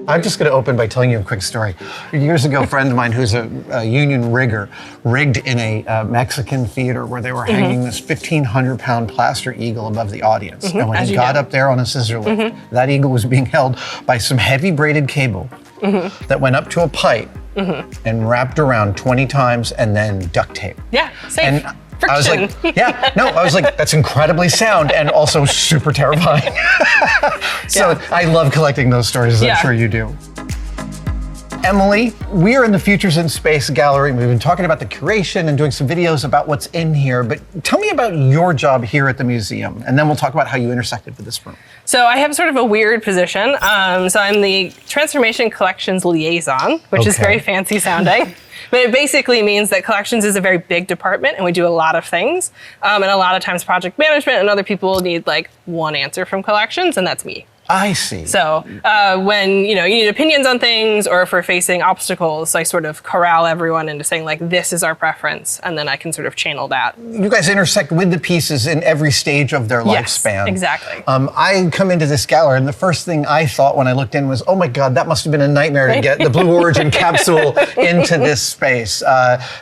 I'm just going to open by telling you a quick story. Years ago, a friend of mine who's a union rigger rigged in a Mexican theater where they were hanging this 1,500-pound plaster eagle above the audience. And when he got up there on a scissor lift, that eagle was being held by some heavy braided cable that went up to a pipe and wrapped around 20 times and then duct tape. Yeah, safe. And I was like, I was like, that's incredibly sound and also super terrifying. So I love collecting those stories, as I'm sure you do. Emily, we are in the Futures in Space Gallery. We've been talking about the curation and doing some videos about what's in here, but tell me about your job here at the museum, and then we'll talk about how you intersected with this room. So I have sort of a weird position. So I'm the Transformation Collections Liaison, which is very fancy sounding. But it basically means that collections is a very big department and we do a lot of things. And a lot of times project management and other people need like one answer from collections, and that's me. I see. So when you need opinions on things, or if we're facing obstacles, I sort of corral everyone into saying like, this is our preference, and then I can sort of channel that. You guys intersect with the pieces in every stage of their lifespan. Exactly. I come into this gallery, and the first thing I thought when I looked in was, oh my God, that must have been a nightmare to get the Blue Origin capsule into this space.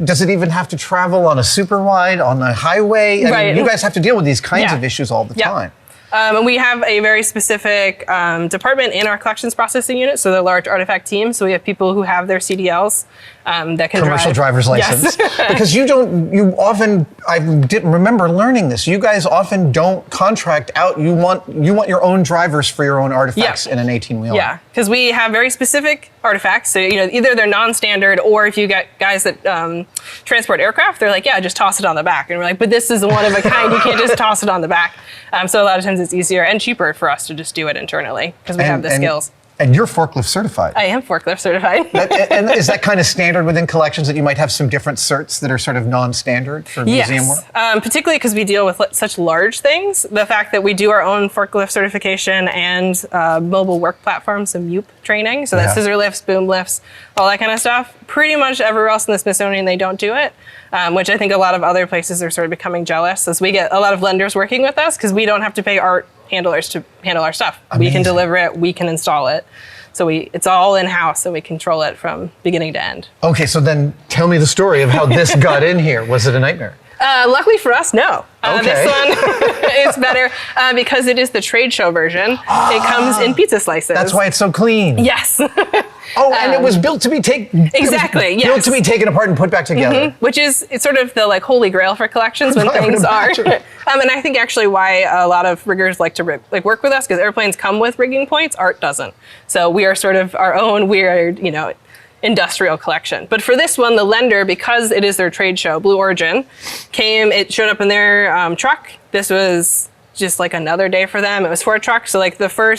Does it even have to travel on a super wide, on a highway? I mean, you guys have to deal with these kinds of issues all the time. And we have a very specific department in our collections processing unit, so they're a large artifact team. So we have people who have their CDLs that can commercial driver's license. Because you often, I didn't remember learning this. You guys often don't contract out. You want your own drivers for your own artifacts in an 18-wheeler. Yeah, because we have very specific artifacts. So either they're non-standard, or if you get guys that transport aircraft, they're like, yeah, just toss it on the back. And we're like, but this is one of a kind. You can't just toss it on the back. So a lot of times it's easier and cheaper for us to just do it internally because we have the skills. And you're forklift certified. I am forklift certified. And is that kind of standard within collections, that you might have some different certs that are sort of non-standard for museum work? Particularly because we deal with such large things. The fact that we do our own forklift certification and mobile work platforms, so MUP training, so that's scissor lifts, boom lifts, all that kind of stuff. Pretty much everywhere else in the Smithsonian, they don't do it, which I think a lot of other places are sort of becoming jealous, as we get a lot of lenders working with us because we don't have to pay art handlers to handle our stuff. Amazing. We can deliver it, we can install it. So it's all in-house, and we control it from beginning to end. Okay, so then tell me the story of how this got in here. Was it a nightmare? Luckily for us, no. This one is better because it is the trade show version. It comes in pizza slices. That's why it's so clean. Yes. And it was built to be taken. Exactly. Built to be taken apart and put back together. Which is it's sort of the holy grail for collections when things are. And I think actually why a lot of riggers like to work with us, because airplanes come with rigging points, art doesn't. So we are sort of our own weird, industrial collection. But for this one, the lender, because it is their trade show, Blue Origin, it showed up in their truck. This was just like another day for them. It was 4 trucks, so like the 4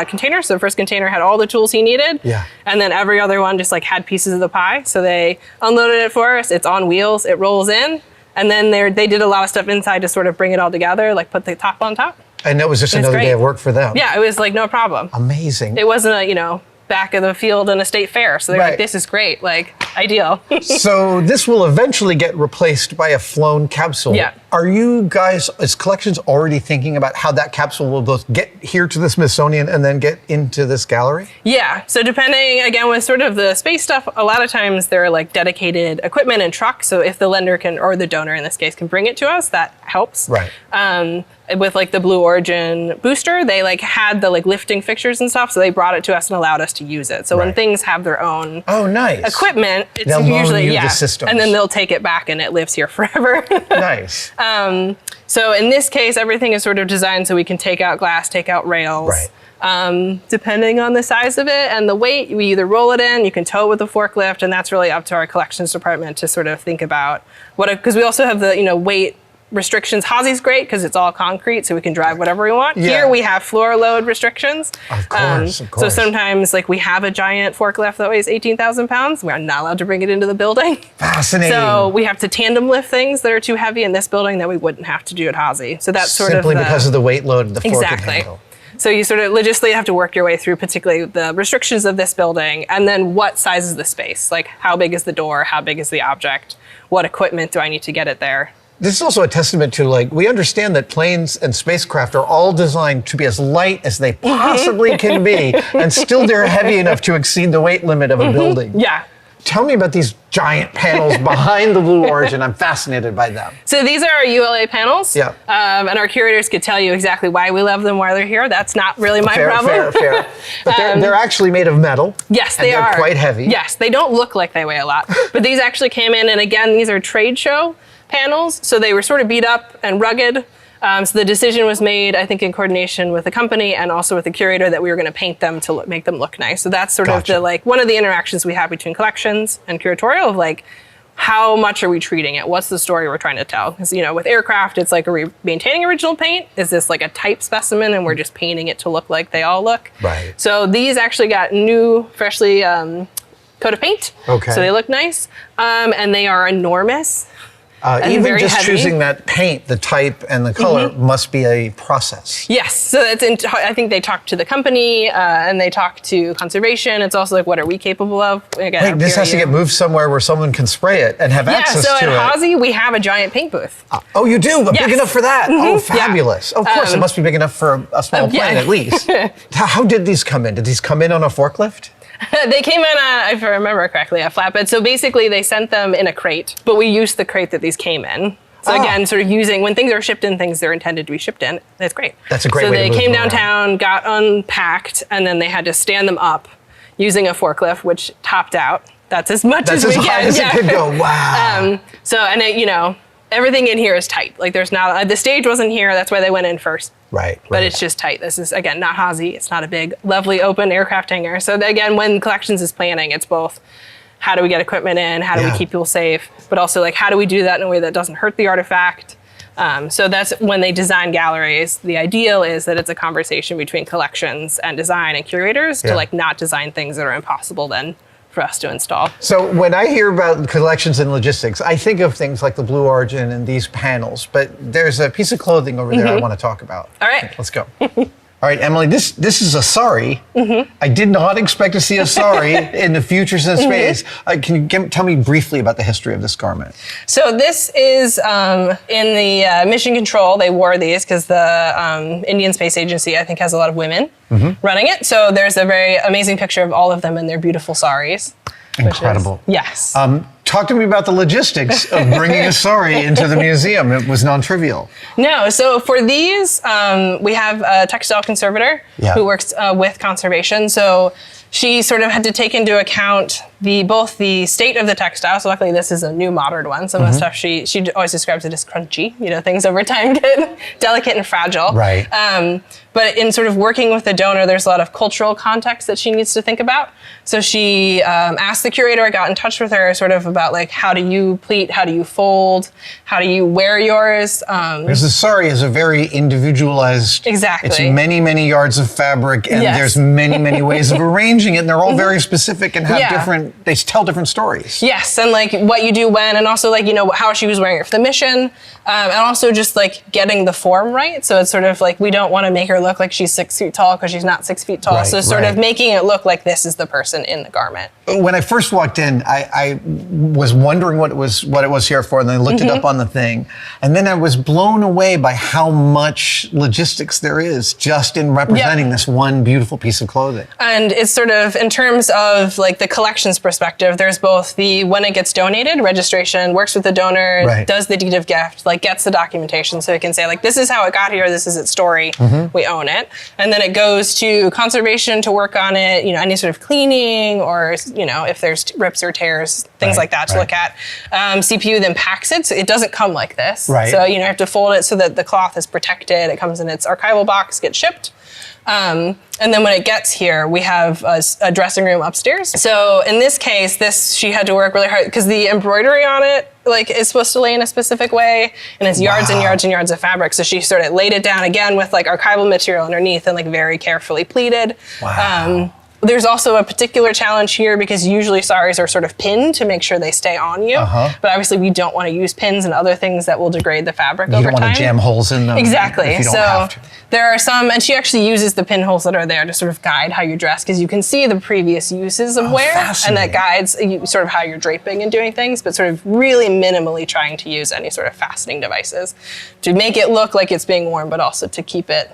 containers. So the first container had all the tools he needed, and then every other one just had pieces of the pie. So they unloaded it for us. It's on wheels. It rolls in, and then they did a lot of stuff inside to sort of bring it all together, like put the top on top. And that was just another day of work for them. Yeah, it was like no problem. Amazing. It wasn't a back of the field in a state fair. So they're like, this is great, ideal. So this will eventually get replaced by a flown capsule. Yeah. Are you guys, as collections, already thinking about how that capsule will both get here to the Smithsonian and then get into this gallery? Yeah, so depending, again, with sort of the space stuff, a lot of times there are dedicated equipment and trucks. So if the lender can, or the donor in this case, can bring it to us, that helps. Right. With the Blue Origin booster, they had the lifting fixtures and stuff, so they brought it to us and allowed us to use it. So when things have their own equipment, it's usually the systems. And then they'll take it back and it lives here forever. Nice. So in this case, everything is sort of designed so we can take out glass, take out rails. Right. Depending on the size of it and the weight, we either roll it in, you can tow it with a forklift, and that's really up to our collections department to sort of think about because we also have the weight restrictions. Hazi's great because it's all concrete, so we can drive whatever we want. Yeah. Here we have floor load restrictions. Of course. So sometimes we have a giant forklift that weighs 18,000 pounds. We are not allowed to bring it into the building. Fascinating. So we have to tandem lift things that are too heavy in this building that we wouldn't have to do at Hazi. So that's sort of simply because of the weight load the fork can handle. So you sort of logistically have to work your way through particularly the restrictions of this building, and then what size is the space? How big is the door? How big is the object? What equipment do I need to get it there? This is also a testament to, like, we understand that planes and spacecraft are all designed to be as light as they possibly can be, and still they're heavy enough to exceed the weight limit of a building. Yeah. Tell me about these giant panels behind the Blue Origin. I'm fascinated by them. So these are our ULA panels. Yeah. And our curators could tell you exactly why we love them, why they're here. That's not really my problem. Fair. But they're actually made of metal. Yes, and they are. They're quite heavy. Yes, they don't look like they weigh a lot. But these actually came in, and again, these are trade show panels. So they were sort of beat up and rugged. So the decision was made, I think, in coordination with the company and also with the curator, that we were going to paint them to make them look nice. So that's sort of the, like, one of the interactions we have between collections and curatorial of, like, how much are we treating it? What's the story we're trying to tell? Because, you know, with aircraft, it's like, are we maintaining original paint? Is this like a type specimen and we're just painting it to look like they all look? Right. So these actually got new, freshly coat of paint. Okay. So they look nice. And they are enormous. Even just heavy. choosing that paint, the type and the color must be a process. Yes, so I think they talk to the company and they talk to conservation. It's also like, what are we capable of? Again, This has to get moved somewhere where someone can spray it and have access to it. Yeah, so at Hazy, we have a giant paint booth. Oh, you do? But big enough for that? Oh, fabulous. Yeah. Of course, it must be big enough for a small plane at least. How did these come in? Did these come in on a forklift? They came in, if I remember correctly, a flatbed. So basically, they sent them in a crate, but we used the crate that these came in. So again, sort of using, when things are shipped in, things they're intended to be shipped in. That's great. That's a great way to move So they came them downtown, got unpacked, and then they had to stand them up using a forklift, which topped out. That's as much as we can. That's as high as it could go. Wow. And it, you know, everything in here is tight. Like, there's not, the stage wasn't here. That's why they went in first. Right. But it's just tight. This is, again, not Hazy. It's not a big, lovely open aircraft hangar. So again, when collections is planning, it's both how do we get equipment in, how do we keep people safe, but also, like, how do we do that in a way that doesn't hurt the artifact. So that's when they design galleries. The ideal is that it's a conversation between collections and design and curators to, like, not design things that are impossible then for us to install. So when I hear about collections and logistics, I think of things like the Blue Origin and these panels, but there's a piece of clothing over there I want to talk about. All right. Okay, let's go. All right, Emily, this is a sari. I did not expect to see a sari in the Futures in Space. Can you tell me briefly about the history of this garment? So this is in the Mission Control. They wore these because the Indian Space Agency, I think, has a lot of women running it. So there's a very amazing picture of all of them in their beautiful saris. Incredible. Yes. Talk to me about the logistics of bringing a sari into the museum. It was non-trivial. No, so for these, we have a textile conservator who works with conservation. So she sort of had to take into account both the state of the textile. So luckily this is a new modern one. Some of the stuff she always describes it as crunchy. You know, things over time get delicate and fragile. Right. But in sort of working with the donor, there's a lot of cultural context that she needs to think about. So she asked the curator, I got in touch with her sort of about, like, how do you pleat, how do you fold, how do you wear yours? Because the sari is a very individualized. Exactly. It's many, many yards of fabric, and there's many, many ways of arranging it, and they're all very specific and have different, they tell different stories. Yes, and, like, what you do when, and also, like, you know, how she was wearing it for the mission, and also just, like, getting the form right. So it's sort of like, we don't want to make her look like she's 6 feet tall because she's not 6 feet tall. So sort of making it look like this is the person in the garment. When I first walked in, I was wondering what it was here for, and then I looked it up on the thing. And then I was blown away by how much logistics there is just in representing this one beautiful piece of clothing. And it's sort of, in terms of, like, the collections perspective, there's both the, when it gets donated, registration, works with the donor, does the deed of gift, like, gets the documentation so it can say, like, this is how it got here, this is its story, we own it. And then it goes to conservation to work on it, you know, any sort of cleaning or, you know, if there's rips or tears, things like that to look at. CPU then packs it, so it doesn't come like this. So, you know, you have to fold it so that the cloth is protected. It comes in its archival box, gets shipped. And then when it gets here, we have a dressing room upstairs. So in this case, she had to work really hard because the embroidery on it, like, is supposed to lay in a specific way, and it's yards and yards and yards of fabric. So she sort of laid it down again with, like, archival material underneath and, like, very carefully pleated. There's also a particular challenge here because usually saris are sort of pinned to make sure they stay on you. But obviously we don't want to use pins and other things that will degrade the fabric over time. You don't want to jam holes in them. Exactly. If you don't so have to. there are some, and she actually uses the pinholes that are there to sort of guide how you dress because you can see the previous uses of wear, and that guides sort of how you're draping and doing things, but sort of really minimally trying to use any sort of fastening devices to make it look like it's being worn, but also to keep it,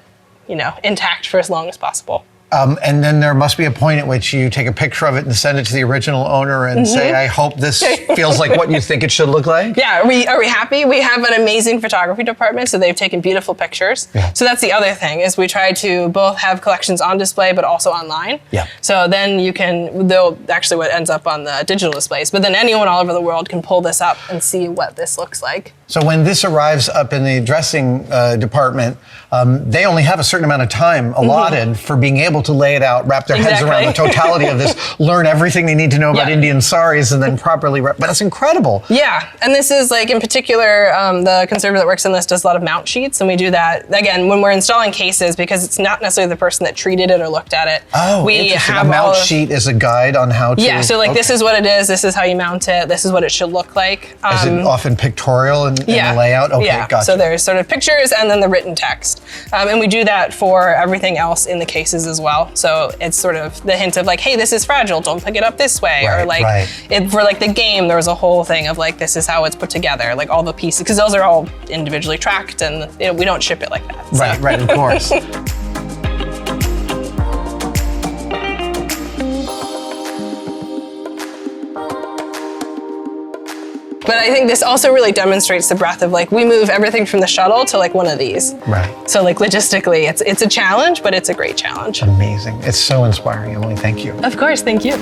intact for as long as possible. And then there must be a point at which you take a picture of it and send it to the original owner and say, I hope this feels like what you think it should look like? Yeah, are we happy? We have an amazing photography department, so they've taken beautiful pictures. Yeah. So that's the other thing, is we try to both have collections on display, but also online. Yeah. So then they'll actually what ends up on the digital displays, but then anyone all over the world can pull this up and see what this looks like. So when this arrives up in the dressing department, they only have a certain amount of time allotted for being able to lay it out, wrap their heads around the totality of this, learn everything they need to know about Indian saris, and then properly wrap. But that's incredible. Yeah, and this is in particular, the conservator that works on this does a lot of mount sheets, and we do that, again, when we're installing cases, because it's not necessarily the person that treated it or looked at it. Oh, we interesting. A mount sheet is a guide on how to... Yeah, so this is what it is, this is how you mount it, this is what it should look like. Is it often pictorial in the layout? Okay, gotcha. So there's sort of pictures and then the written text. And we do that for everything else in the cases as well. So it's sort of the hint of hey, this is fragile, don't pick it up this way. Or for the game, there was a whole thing of this is how it's put together, all the pieces, because those are all individually tracked and we don't ship it like that. So. Right, of course. But I think this also really demonstrates the breadth of we move everything from the shuttle to one of these. Right. So logistically, it's a challenge, but it's a great challenge. Amazing. It's so inspiring, Emily. Thank you. Of course, thank you.